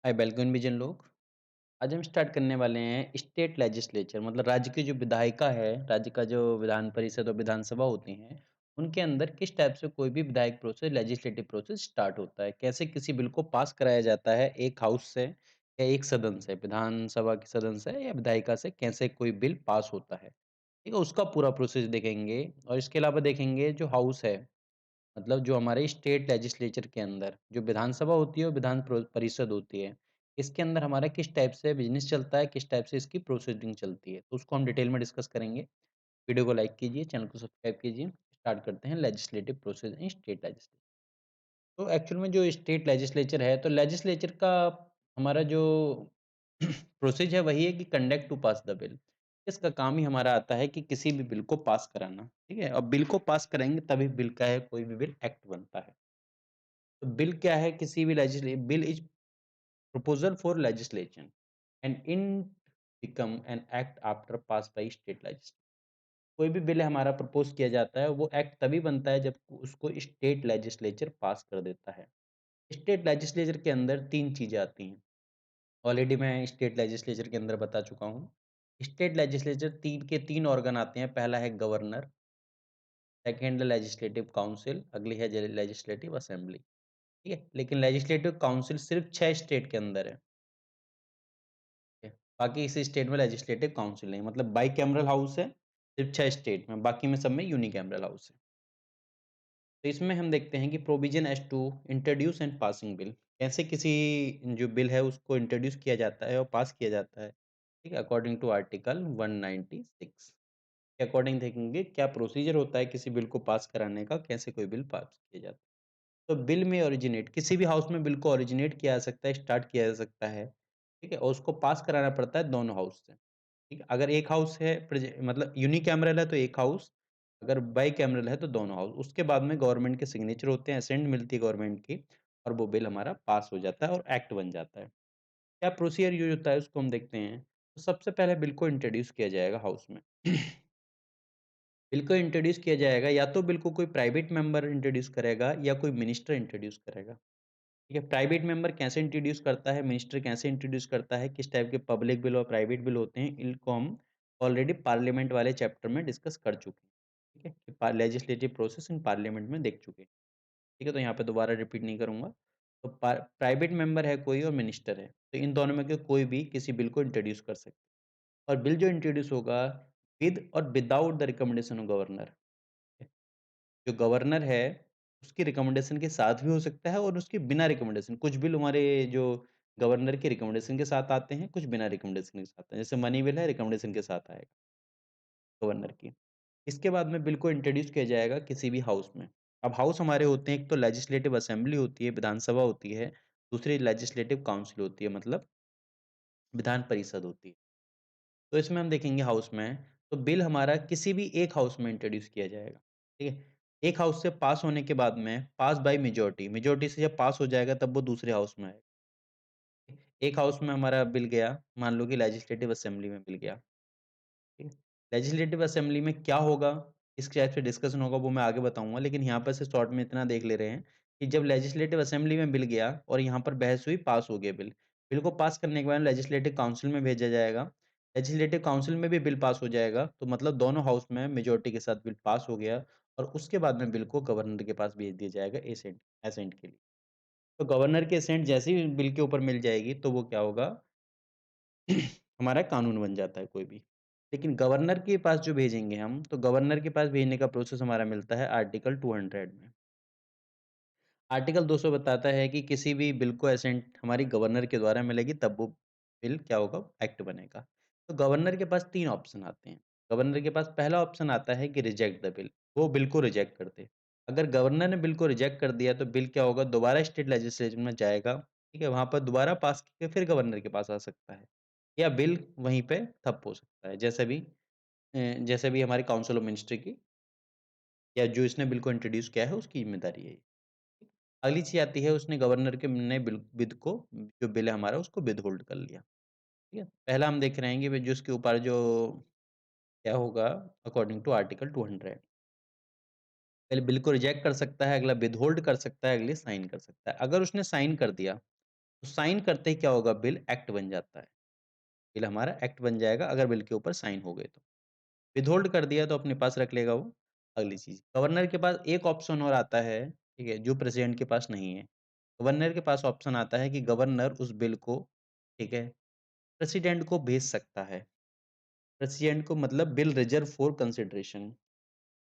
हाय बेलकुन vision लोग। आज हम स्टार्ट करने वाले हैं स्टेट लेजिस्लेचर मतलब राज्य की जो विधायिका है, राज्य का जो विधान परिषद और विधानसभा होती हैं, उनके अंदर किस टाइप से कोई भी विधायक प्रोसेस लेजिस्लेटिव प्रोसेस स्टार्ट होता है। कैसे किसी बिल को पास कराया जाता है एक हाउस से या एक सदन से, विधानसभा के सदन से या विधायिका से कैसे कोई बिल पास होता है। ठीक है, उसका पूरा प्रोसेस देखेंगे और इसके अलावा देखेंगे जो हाउस है, मतलब जो हमारे स्टेट लेजिस्लेचर के अंदर जो विधानसभा होती है और परिषद होती है, इसके अंदर हमारा किस टाइप से बिजनेस चलता है, किस टाइप से इसकी प्रोसीडिंग चलती है, तो उसको हम डिटेल में डिस्कस करेंगे। वीडियो को लाइक कीजिए, चैनल को सब्सक्राइब कीजिए। स्टार्ट करते हैं legislative process in state legislature. तो एक्चुअल में जो स्टेट लेजिस्लेचर है, तो लेजिस्लेचर का हमारा जो प्रोसेस है वही है कि conduct to pass the bill. इसका काम ही हमारा आता है कि किसी भी बिल को पास कराना। ठीक है, और बिल को पास करेंगे तभी बिल का है कोई भी बिल एक्ट बनता है। तो बिल क्या है? किसी भी लेजिस्ले bill is proposal for legislation and in become an act after passed by state legislature। कोई भी बिल हमारा प्रपोज किया जाता है वो एक्ट तभी बनता है जब उसको स्टेट लेजिस्लेचर पास कर देता है। स्टेट लेजिस्लेचर के अंदर तीन चीजें आती हैं। ऑलरेडी मैं स्टेट लेजिस्लेचर के अंदर बता चुका हूँ। स्टेट लेजिस्लेचर तीन के तीन ऑर्गन आते हैं। पहला है गवर्नर, सेकेंड लेजिस्लेटिव काउंसिल, अगली है लेजिस्लेटिव असेंबली। ठीक है, लेकिन लेजिस्लेटिव काउंसिल सिर्फ 6 स्टेट के अंदर है। है। बाकी इस स्टेट में लेजिस्लेटिव काउंसिल नहीं, मतलब बाईकैमरल हाउस है सिर्फ 6 स्टेट में, बाकी में सब में यूनिकैमरल हाउस है। तो इसमें हम देखते हैं कि provision as to introduce and passing bill, कैसे किसी जो बिल है उसको इंट्रोड्यूस किया जाता है और पास किया जाता है। ठीक है, अकॉर्डिंग टू आर्टिकल 196 के अकॉर्डिंग देखेंगे क्या प्रोसीजर होता है किसी बिल को पास कराने का, कैसे कोई बिल पास किया जाता है। तो बिल में ओरिजिनेट किसी भी हाउस में बिल को ओरिजिनेट किया जा सकता है, स्टार्ट किया जा सकता है। ठीक है, और उसको पास कराना पड़ता है दोनों हाउस से। ठीक है, अगर एक हाउस है मतलब यूनिकैमरल है तो एक हाउस, अगर बाईकैमरल है तो दोनों हाउस। उसके बाद में गवर्नमेंट के सिग्नेचर होते हैं, असेंट मिलती है गवर्नमेंट की, और वो बिल हमारा पास हो जाता है और एक्ट बन जाता है। क्या प्रोसीजर यूज होता है उसको हम देखते हैं। तो सबसे पहले बिल को इंट्रोड्यूस किया जाएगा हाउस में। बिल को इंट्रोड्यूस किया जाएगा, या तो बिल को कोई प्राइवेट मेंबर इंट्रोड्यूस करेगा या कोई मिनिस्टर इंट्रोड्यूस करेगा। ठीक है, प्राइवेट मेंबर कैसे इंट्रोड्यूस करता है, मिनिस्टर कैसे इंट्रोड्यूस करता है, किस टाइप के पब्लिक बिल और प्राइवेट बिल होते हैं, इनको हम ऑलरेडी पार्लियामेंट वाले चैप्टर में डिस्कस कर चुके हैं। ठीक है, कि लेजिस्लेटिव प्रोसेस इन पार्लियामेंट में देख चुके हैं। ठीक है, तो यहाँ पे दोबारा रिपीट नहीं करूँगा। तो प्राइवेट मेंबर है कोई और मिनिस्टर है, तो इन दोनों में से कोई भी किसी बिल को इंट्रोड्यूस कर सकते हैं। और बिल जो इंट्रोड्यूस होगा विद और without the recommendation of governor. जो गवर्नर है, उसकी रिकमेंडेशन के साथ भी हो सकता है और उसके बिना रिकमेंडेशन। कुछ बिल हमारे जो गवर्नर के रिकमेंडेशन के साथ आते हैं, कुछ बिना रिकमेंडेशन के साथ आते हैं। जैसे मनी बिल है, रिकमेंडेशन के साथ आएगा गवर्नर की। इसके बाद में बिल को इंट्रोड्यूस किया जाएगा किसी भी हाउस में। अब हाउस हमारे होते हैं, एक तो लेजिस्लेटिव असेंबली होती है, विधानसभा होती है, दूसरी लेजिस्लेटिव काउंसिल होती है, मतलब विधान परिषद होती है। तो इसमें हम देखेंगे हाउस में, तो बिल हमारा किसी भी एक हाउस में इंट्रोड्यूस किया जाएगा। ठीक है? एक हाउस से पास होने के बाद में पास बाय मेजॉरिटी, मेजॉरिटी से जब पास हो जाएगा तब वो दूसरे हाउस में आएगा। एक हाउस में हमारा बिल गया, मान लो कि लेजिस्लेटिव असेंबली में बिल गया। ठीक है? लेजिस्लेटिव असेंबली में क्या होगा, किस टाइप से डिस्कशन होगा वो मैं आगे बताऊँगा, लेकिन यहाँ पर से शॉर्ट में इतना देख ले रहे हैं कि जब लेजिस्लेटिव असेंबली में बिल गया और यहाँ पर बहस हुई, पास हो गया बिल। बिल को पास करने के बाद लेजिस्लेटिव काउंसिल में भेजा जाएगा। लेजिस्लेटिव काउंसिल में भी बिल पास हो जाएगा, तो मतलब दोनों हाउस में मेजॉरिटी के साथ बिल पास हो गया और उसके बाद में बिल को गवर्नर के पास भेज दिया जाएगा एसेंट एसेंट के लिए। तो गवर्नर की एसेंट जैसे ही बिल के ऊपर मिल जाएगी तो वो क्या होगा, हमारा कानून बन जाता है कोई भी। लेकिन गवर्नर के पास जो भेजेंगे हम, तो गवर्नर के पास भेजने का प्रोसेस हमारा मिलता है आर्टिकल 200 में। आर्टिकल 200 बताता है कि किसी भी बिल को एसेंट हमारी गवर्नर के द्वारा मिलेगी तब वो बिल क्या होगा, एक्ट बनेगा। तो गवर्नर के पास 3 ऑप्शन आते हैं। गवर्नर के पास पहला ऑप्शन आता है कि रिजेक्ट द बिल, वो बिल को रिजेक्ट कर दे। अगर गवर्नर ने बिल को रिजेक्ट कर दिया तो बिल क्या होगा, दोबारा स्टेट लेजिस्लेचर में जाएगा। ठीक है, वहाँ पर दोबारा पास करके फिर गवर्नर के पास आ सकता है, या बिल वहीं पे ठप हो सकता है। जैसे भी हमारी काउंसिल ऑफ मिनिस्ट्री की या जो इसने बिल को इंट्रोड्यूस किया है उसकी ज़िम्मेदारी है ये। अगली चीज़ आती है, उसने गवर्नर के ने बिल को, जो बिल है हमारा उसको विथहोल्ड कर लिया। ठीक है? पहला हम देख रहे हैं कि भई जो उसके ऊपर जो क्या होगा, अकॉर्डिंग टू आर्टिकल 200 पहले बिल को रिजेक्ट कर सकता है, अगला विथहोल्ड कर सकता है, अगले साइन कर सकता है। अगर उसने साइन कर दिया, तो साइन करते ही क्या होगा बिल एक्ट बन जाता है। बिल हमारा एक्ट बन जाएगा अगर बिल के ऊपर साइन हो गए तो। विथहोल्ड कर दिया तो अपने पास रख लेगा वो, अगली चीज़। गवर्नर के पास एक ऑप्शन और आता है, ठीक है, जो प्रेसिडेंट के पास नहीं है। गवर्नर के पास ऑप्शन आता है कि गवर्नर उस बिल को, ठीक है, प्रेसिडेंट को भेज सकता है। प्रेसिडेंट को मतलब bill reserve for consideration.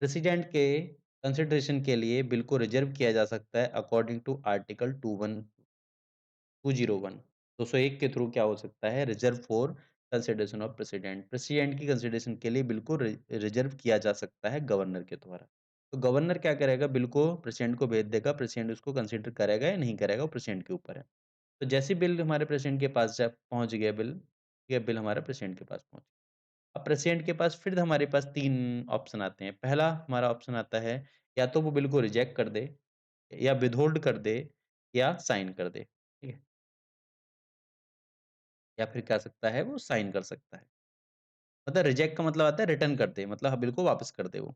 President के कंसिडरेशन के लिए बिल को रिजर्व किया जा सकता है अकॉर्डिंग टू आर्टिकल 201 201 के थ्रू क्या हो सकता है reserve for consideration of president. President की कंसिडरेशन के लिए बिल को रिजर्व किया जा सकता है गवर्नर के द्वारा। तो गवर्नर क्या करेगा बिल को प्रेसिडेंट को भेज देगा, प्रेसिडेंट उसको कंसिडर करेगा या नहीं करेगा वो प्रेसिडेंट के ऊपर है। तो जैसे बिल हमारे प्रेसिडेंट के पास जब पहुंच गया बिल, ये बिल हमारे प्रेसिडेंट के पास पहुंच गया। अब प्रेसिडेंट के पास फिर हमारे पास 3 ऑप्शन आते हैं। पहला हमारा ऑप्शन आता है या तो वो बिल को रिजेक्ट कर दे, या विथहोल्ड कर दे, या साइन कर दे। ठीक है? या फिर क्या सकता है वो साइन कर सकता है। मतलब रिजेक्ट का मतलब आता है रिटर्न कर दे, मतलब बिल को वापस कर दे वो।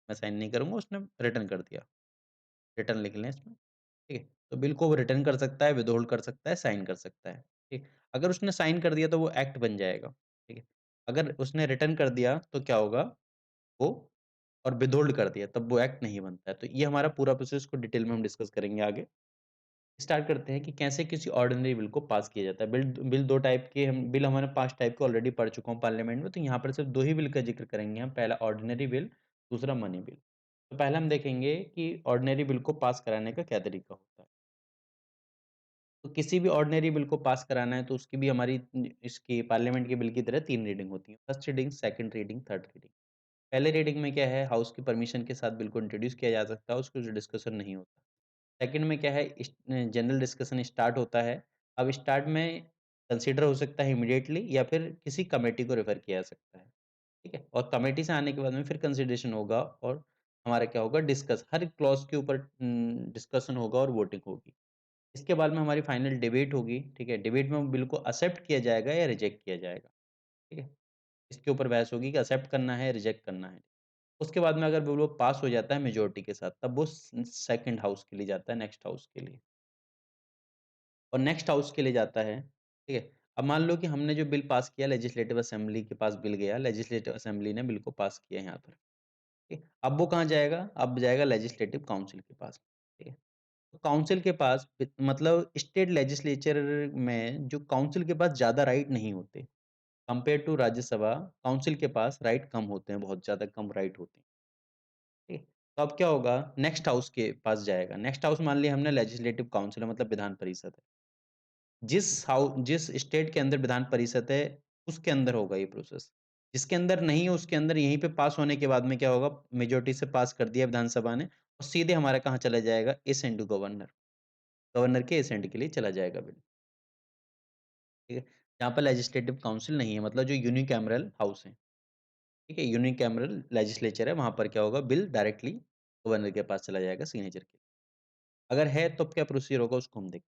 मैं साइन नहीं करूँगा, उसने रिटर्न कर दिया। रिटर्न लिख लें इसमें, ठीक है? तो बिल को वो रिटर्न कर सकता है, विथहोल्ड कर सकता है, साइन कर सकता है, ठीक? अगर उसने साइन कर दिया तो वो एक्ट बन जाएगा, ठीक है? अगर उसने रिटर्न कर दिया तो क्या होगा वो, और विथहोल्ड कर दिया तब वो एक्ट नहीं बनता है। तो ये हमारा पूरा प्रोसेस को डिटेल में हम डिस्कस करेंगे आगे। स्टार्ट करते हैं कि कैसे किसी ऑर्डिनरी बिल को पास किया जाता है। बिल बिल 2 टाइप के हम बिल हमारे 5 टाइप के ऑलरेडी पढ़ चुका हूँ पार्लियामेंट में, तो यहाँ पर सिर्फ 2 ही बिल का ज़िक्र करेंगे हम। पहला ऑर्डिनरी बिल, दूसरा मनी बिल। तो पहले हम देखेंगे कि ऑर्डिनरी बिल को पास कराने का क्या तरीका होता है। तो किसी भी ऑर्डिनरी बिल को पास कराना है तो उसकी भी हमारी इसकी पार्लियामेंट के बिल की तरह 3 रीडिंग होती है। First reading, second reading, third reading. पहले रीडिंग में क्या है, हाउस की परमिशन के साथ बिल को इंट्रोड्यूस किया जा सकता है, उसको जो डिस्कशन नहीं होता। सेकंड में क्या है, जनरल डिस्कशन स्टार्ट होता है। अब स्टार्ट में कंसीडर हो सकता है इमीडिएटली या फिर किसी कमेटी को रेफर किया जा सकता है, ठीक है? और कमेटी से आने के बाद में फिर कंसिडरेशन होगा और हमारा क्या होगा डिस्कस, हर क्लॉज़ के ऊपर डिस्कशन होगा और वोटिंग होगी। इसके बाद में हमारी फाइनल डिबेट होगी, ठीक है? डिबेट में वो बिल को एक्सेप्ट किया जाएगा या रिजेक्ट किया जाएगा, ठीक है? इसके ऊपर बहस होगी कि एक्सेप्ट करना है, रिजेक्ट करना है। उसके बाद में अगर वो पास हो जाता है मेजॉरिटी के साथ, तब वो सेकंड हाउस के लिए जाता है, नेक्स्ट हाउस के लिए। और नेक्स्ट हाउस के लिए जाता है, ठीक है? अब मान लो कि हमने जो बिल पास किया लेजिस्लेटिव असेंबली के पास बिल गया, लेजिस्लेटिव असेंबली ने बिल को पास किया यहाँ पर, ठीक है? अब वो कहाँ जाएगा? अब जाएगा लेजिस्लेटिव काउंसिल के पास, ठीक है? तो काउंसिल के पास मतलब स्टेट लेजिस्लेचर में जो काउंसिल के पास ज़्यादा राइट नहीं होते, कंपेयर टू राज्यसभा, काउंसिल के पास राइट कम होते हैं, बहुत ज़्यादा कम राइट होते हैं, ठीक है? तो अब क्या होगा? नेक्स्ट हाउस के पास जाएगा। नेक्स्ट हाउस मान लिया हमने लेजिस्लेटिव काउंसिल है मतलब विधान परिषद है। जिस स्टेट के अंदर विधान परिषद है, उसके अंदर होगा ये प्रोसेस। जिसके अंदर नहीं है, उसके अंदर यहीं पे पास होने के बाद में क्या होगा, मेजॉरिटी से पास कर दिया विधानसभा ने और सीधे हमारा कहाँ चला जाएगा, एसेंड टू गवर्नर। गवर्नर के एसेंड के लिए चला जाएगा बिल, ठीक है? जहाँ पर लेजिस्लेटिव काउंसिल नहीं है, मतलब जो यूनिकैमरल हाउस है, ठीक है? यूनिकैमरल लेजिस्लेचर है, वहाँ पर क्या होगा, बिल डायरेक्टली गवर्नर के पास चला जाएगा सिग्नेचर के लिए। अगर है, तो क्या प्रोसीजर होगा, उसको हम देखते हैं।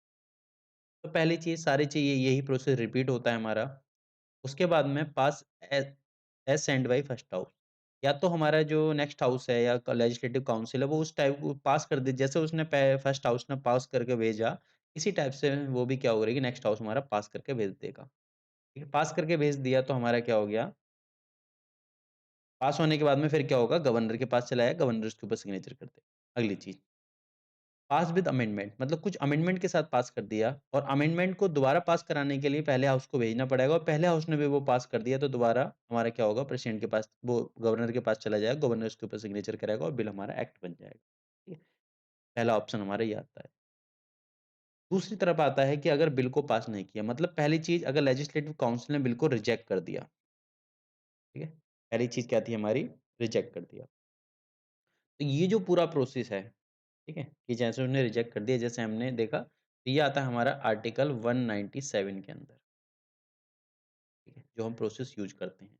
तो पहली चीज़, सारी चीज़ यही प्रोसेस रिपीट होता है हमारा। उसके बाद में pass a as send by first house. या तो हमारा जो नेक्स्ट हाउस है या क लेजिस्लेटिव काउंसिल है वो उस टाइप को पास कर दे, जैसे उसने पै फर्स्ट हाउस ने पास करके भेजा, इसी टाइप से वो भी क्या हो रही है कि नेक्स्ट हाउस हमारा पास करके भेज देगा। ठीक है? पास करके भेज दिया तो हमारा क्या हो गया, पास होने के बाद में फिर क्या होगा, गवर्नर के पास चला जाएगा, गवर्नर उसके ऊपर सिग्नेचर कर देगा। अगली चीज़, पास विद अमेंडमेंट, मतलब कुछ अमेंडमेंट के साथ पास कर दिया और अमेंडमेंट को दोबारा पास कराने के लिए पहले हाउस को भेजना पड़ेगा और पहले हाउस ने भी वो पास कर दिया तो दोबारा हमारा क्या होगा, प्रेसिडेंट के पास वो गवर्नर के पास चला जाएगा, गवर्नर उसके ऊपर सिग्नेचर करेगा और बिल हमारा एक्ट बन जाएगा। ठीक है? पहला ऑप्शन हमारा ये आता है। दूसरी तरफ आता है कि अगर बिल को पास नहीं किया, मतलब पहली चीज़ अगर लेजिस्लेटिव काउंसिल ने बिल को रिजेक्ट कर दिया, ठीक है? पहली चीज़ क्या थी हमारी, रिजेक्ट कर दिया। तो ये जो पूरा प्रोसेस है, ठीक है? कि जैसे उन्होंने रिजेक्ट कर दिया, जैसे हमने देखा, तो ये आता है हमारा आर्टिकल 197 के अंदर, ठीक है? जो हम प्रोसेस यूज़ करते हैं,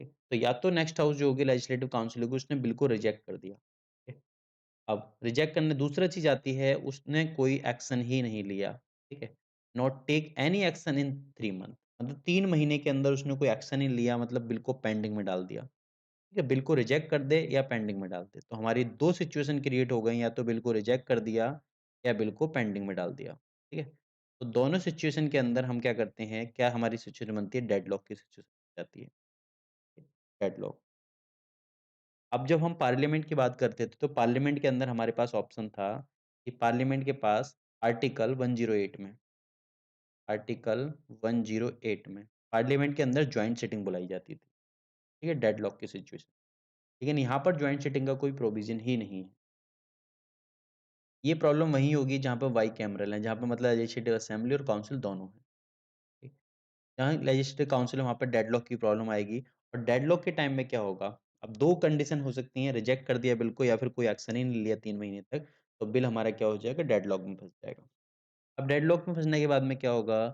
ठीक? तो या तो नेक्स्ट हाउस जो होगी लेजिस्लेटिव काउंसिल होगी, उसने बिल को रिजेक्ट कर दिया, ठीक है? अब रिजेक्ट करने दूसरा चीज़ आती है, उसने कोई एक्शन ही नहीं लिया, ठीक है? Not take any action in 3 month, मतलब 3 महीने के अंदर उसने कोई एक्शन नहीं लिया, मतलब बिल को पेंडिंग में डाल दिया। ठीक है, बिल को रिजेक्ट कर दे या पेंडिंग में डाल दे। तो हमारी 2 सिचुएशन क्रिएट हो गई, या तो बिल को रिजेक्ट कर दिया या बिल को पेंडिंग में डाल दिया। ठीक है? तो दोनों सिचुएशन के अंदर हम क्या करते हैं, क्या हमारी सिचुएशन बनती है, डेडलॉक की सिचुएशन बन जाती है, डेडलॉक। अब जब हम पार्लियामेंट की बात करते थे, तो पार्लियामेंट के अंदर हमारे पास ऑप्शन था कि पार्लियामेंट के पास आर्टिकल 108 में आर्टिकल 108 में पार्लियामेंट के अंदर जॉइंट सिटिंग बुलाई जाती थी, ठीक है? डेडलॉक की सिचुएशन। लेकिन यहाँ पर जॉइंट सिटिंग का कोई प्रोविज़न ही नहीं है। ये प्रॉब्लम वहीं होगी जहाँ पे बाइकैमरल है, जहाँ पे मतलब लेजिस्लेटिव असेंबली और काउंसिल दोनों हैं, ठीक? जहाँ लेजिस्लेटिव काउंसिल है, वहाँ पर डेडलॉक की प्रॉब्लम आएगी और डेडलॉक के टाइम में क्या होगा, अब 2 कंडीशन हो सकती हैं, रिजेक्ट कर दिया बिल को या फिर कोई एक्शन ही नहीं लिया 3 महीने तक, तो बिल हमारा क्या हो जाएगा, डेडलॉक में फँस जाएगा। अब डेडलॉक में फँसने के बाद में क्या होगा,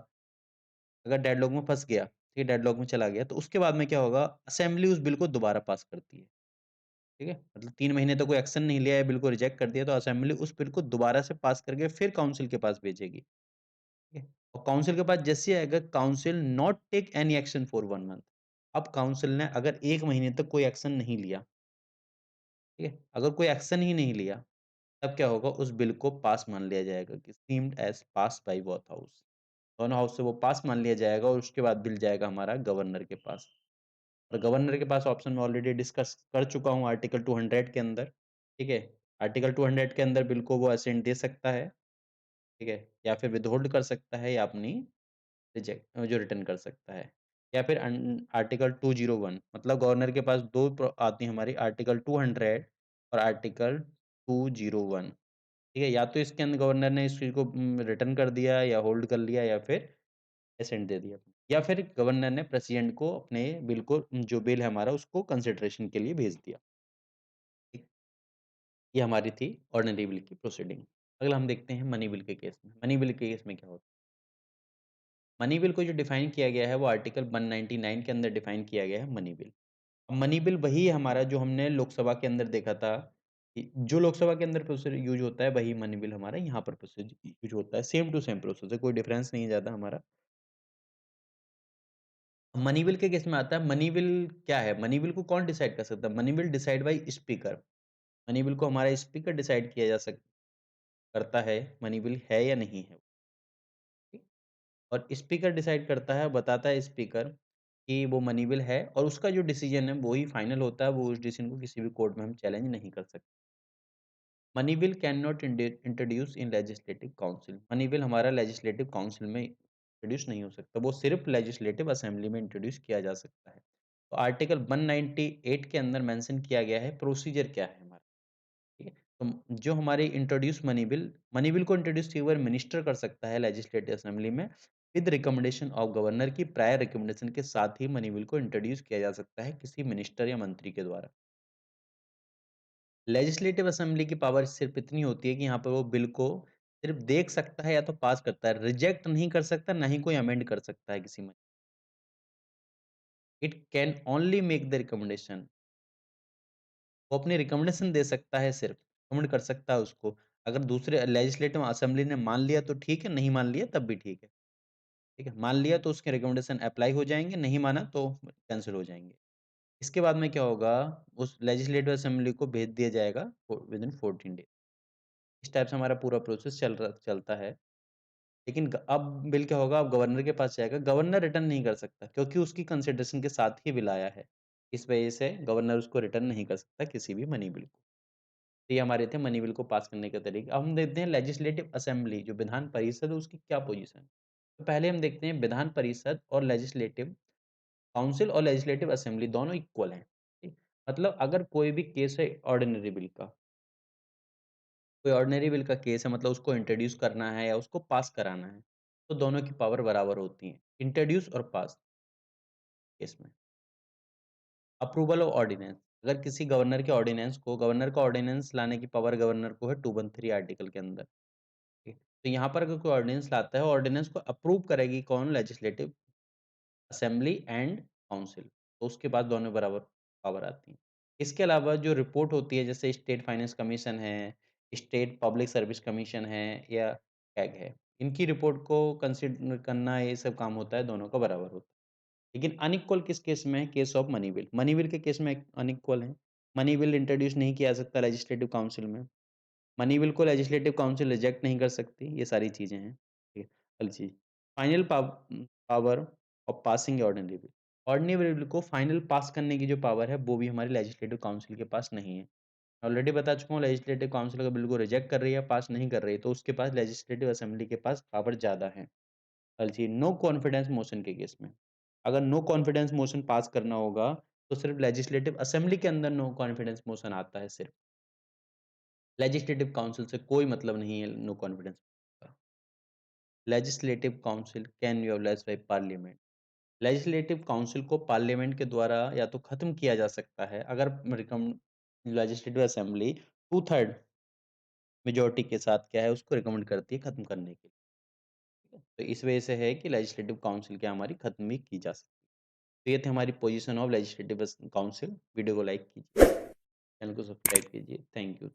अगर डेडलॉक में फँस गया, ठीक है, डेडलॉक में चला गया, तो उसके बाद में क्या होगा, असेंबली उस बिल को दोबारा पास करती है, ठीक है? मतलब 3 महीने तक कोई एक्शन नहीं लिया है, बिल को रिजेक्ट कर दिया, तो असेंबली उस बिल को दोबारा से पास करके फिर काउंसिल के पास भेजेगी, ठीक है? और काउंसिल के पास जैसे ही आएगा, council not take any action for 1 month. अब काउंसिल ने अगर 1 महीने तक कोई एक्शन नहीं लिया, ठीक है? अगर कोई एक्शन ही नहीं लिया, तब क्या होगा, उस बिल को पास मान लिया जाएगा कि deemed as pass by both house. दोनों हाउस से वो पास मान लिया जाएगा और उसके बाद बिल जाएगा हमारा गवर्नर के पास। और गवर्नर के पास ऑप्शन मैं ऑलरेडी डिस्कस कर चुका हूँ आर्टिकल 200 के अंदर, ठीक है? आर्टिकल 200 के अंदर बिल को वो असेंट दे सकता है, ठीक है? या फिर विथहोल्ड कर सकता है या अपनी जो रिटर्न कर सकता है। या फिर आर्टिकल 201 मतलब गवर्नर के पास 2 आती हैं हमारी आर्टिकल 200 और आर्टिकल 201, ठीक है? या तो इसके अंदर गवर्नर ने इस चीज़ को रिटर्न कर दिया या होल्ड कर लिया या फिर एसेंट दे दिया या फिर गवर्नर ने प्रेसिडेंट को अपने बिल को जो बिल है हमारा उसको कंसिडरेशन के लिए भेज दिया। ठीक, ये हमारी थी ऑर्डिनरी बिल की प्रोसीडिंग। अगला हम देखते हैं मनी बिल के केस में। मनी बिल के केस में क्या होता है? मनी बिल को जो डिफाइन किया गया है वो आर्टिकल 199 के अंदर डिफाइन किया गया है मनी बिल। अब मनी बिल वही है हमारा जो हमने लोकसभा के अंदर देखा था कि जो लोकसभा के अंदर प्रोसीजर यूज़ होता है वही मनी बिल हमारा यहाँ पर प्रोसीजर यूज़ होता है। सेम टू सेम प्रोसेस है, कोई डिफरेंस नहीं है ज़्यादा हमारा। मनी बिल के केस में आता है मनी बिल क्या है? मनी बिल को कौन डिसाइड कर सकता है? Money bill decide by speaker. Money bill को हमारा स्पीकर डिसाइड किया जा सक करता है, मनी बिल है या नहीं है, ठीक? और स्पीकर डिसाइड करता है, बताता है स्पीकर कि वो मनी बिल है और उसका जो डिसीजन है वो ही फाइनल होता है, वो उस डिसीजन को किसी भी कोर्ट में हम चैलेंज नहीं कर सकते। Money bill can not introduce in legislative council. Money bill हमारा लेजिस्लेटिव काउंसिल में इंट्रोड्यूस नहीं हो सकता, वो सिर्फ लेजिस्लेटिव असेंबली में इंट्रोड्यूस किया जा सकता है। तो आर्टिकल 198 के अंदर मेंशन किया गया है प्रोसीजर क्या है हमारा, ठीक है? तो जो हमारी इंट्रोड्यूस मनी बिल को इंट्रोड्यूस एक बार मिनिस्टर कर सकता है लेजिस्लेटिव असेंबली में विद रिकमेंडेशन ऑफ गवर्नर की प्रायर रिकमेंडेशन के साथ ही मनी बिल को इंट्रोड्यूस किया जा सकता है किसी मिनिस्टर या मंत्री के द्वारा। लेजिस्लेटिव असेंबली की पावर सिर्फ इतनी होती है कि यहाँ पे वो बिल को सिर्फ देख सकता है या तो पास करता है, रिजेक्ट नहीं कर सकता, ना ही कोई अमेंड कर सकता है किसी में। It can only make the recommendation. वो अपनी रिकमेंडेशन दे सकता है सिर्फ, रिकमेंड कर सकता है उसको। अगर दूसरे लेजिस्लेटिव असेंबली ने मान लिया तो ठीक है, नहीं मान लिया तब भी ठीक है। ठीक है? मान लिया तो उसके रिकमेंडेशन अप्लाई हो जाएँगे, नहीं माना तो कैंसल हो जाएँगे। इसके बाद में क्या होगा, उस लेजिस्लेटिव असेंबली को भेज दिया जाएगा विदिन 14 डेज़। इस टाइप से हमारा पूरा प्रोसेस चलता है। लेकिन अब बिल क्या होगा, अब गवर्नर के पास जाएगा, गवर्नर रिटर्न नहीं कर सकता क्योंकि उसकी कंसिडरेशन के साथ ही बिल आया है। इस वजह से गवर्नर उसको रिटर्न नहीं कर सकता किसी भी मनी बिल को। तो ये हमारे थे मनी बिल को पास करने के तरीके। अब हम देखते हैं लेजिस्लेटिव असेंबली जो विधान परिषद है उसकी क्या पोजीशन है। तो पहले हम देखते हैं विधान परिषद और लेजिस्लेटिव काउंसिल और लेजिस्लेटिव असेंबली दोनों इक्वल हैं। ठीक? मतलब अगर कोई भी केस है ऑर्डिनरी बिल का, कोई ऑर्डिनरी बिल का केस है मतलब उसको इंट्रोड्यूस करना है या उसको पास कराना है, तो दोनों की पावर बराबर होती है, इंट्रोड्यूस और पास केस में। अप्रूवल ऑफ ऑर्डिनेंस, अगर किसी गवर्नर का ऑर्डिनेंस लाने की पावर गवर्नर को है 213 आर्टिकल के अंदर, ठीक है? तो यहाँ पर अगर कोई ऑर्डिनेंस लाता है, ऑर्डिनेंस को अप्रूव करेगी कौन? लेजिस्लेटिव असेंबली एंड काउंसिल, तो उसके बाद दोनों बराबर पावर आती हैं। इसके अलावा जो रिपोर्ट होती है जैसे स्टेट फाइनेंस कमीशन है, स्टेट पब्लिक सर्विस कमीशन है या कैग है, इनकी रिपोर्ट को कंसिडर करना ये सब काम होता है, दोनों का बराबर होता है। लेकिन अनइक्वल किस केस में है? Case of money bill. Money bill के केस में अनइक्वल है। मनी बिल इंट्रोड्यूस नहीं किया जा सकता लेजिस्लेटिव काउंसिल में। मनी बिल को लेजिस्लेटिव काउंसिल रिजेक्ट नहीं कर सकती, ये सारी चीज़ें हैं। ठीक है। जी, final power of passing ordinary bill. Ordinary bill को फाइनल पास करने की जो पावर है, वो भी हमारे लेजिस्लेटिव काउंसिल के पास नहीं है। ऑलरेडी बता चुका हूँ लेजिस्लेटिव काउंसिल अगर बिल को रिजेक्ट कर रही है, पास नहीं कर रही है, तो उसके पास लेजिस्लेटिव असेंबली के पास पावर ज़्यादा है। जी, नो कॉन्फिडेंस मोशन के केस में, अगर नो कॉन्फिडेंस मोशन पास करना होगा, तो सिर्फ़ लेजिस्लेटिव असेंबली के अंदर नो कॉन्फिडेंस मोशन आता है सिर्फ़। लेजिस्लेटिव काउंसिल से कोई मतलब नहीं है नो कॉन्फिडेंस का। Legislative council can be abolished by parliament. Legislative council को पार्लियामेंट के द्वारा या तो खत्म किया जा सकता है, अगर रिकम लेजिस्लेटिव असेंबली 2/3 मेजॉरिटी के साथ क्या है उसको रिकमेंड करती है खत्म करने के लिए। ठीक है? तो इस वजह से है कि लेजिस्लेटिव काउंसिल क्या हमारी खत्म भी की जा सकती है। तो ये थी हमारी position of legislative council. Video को लाइक कीजिए, चैनल को सब्सक्राइब कीजिए। Thank you.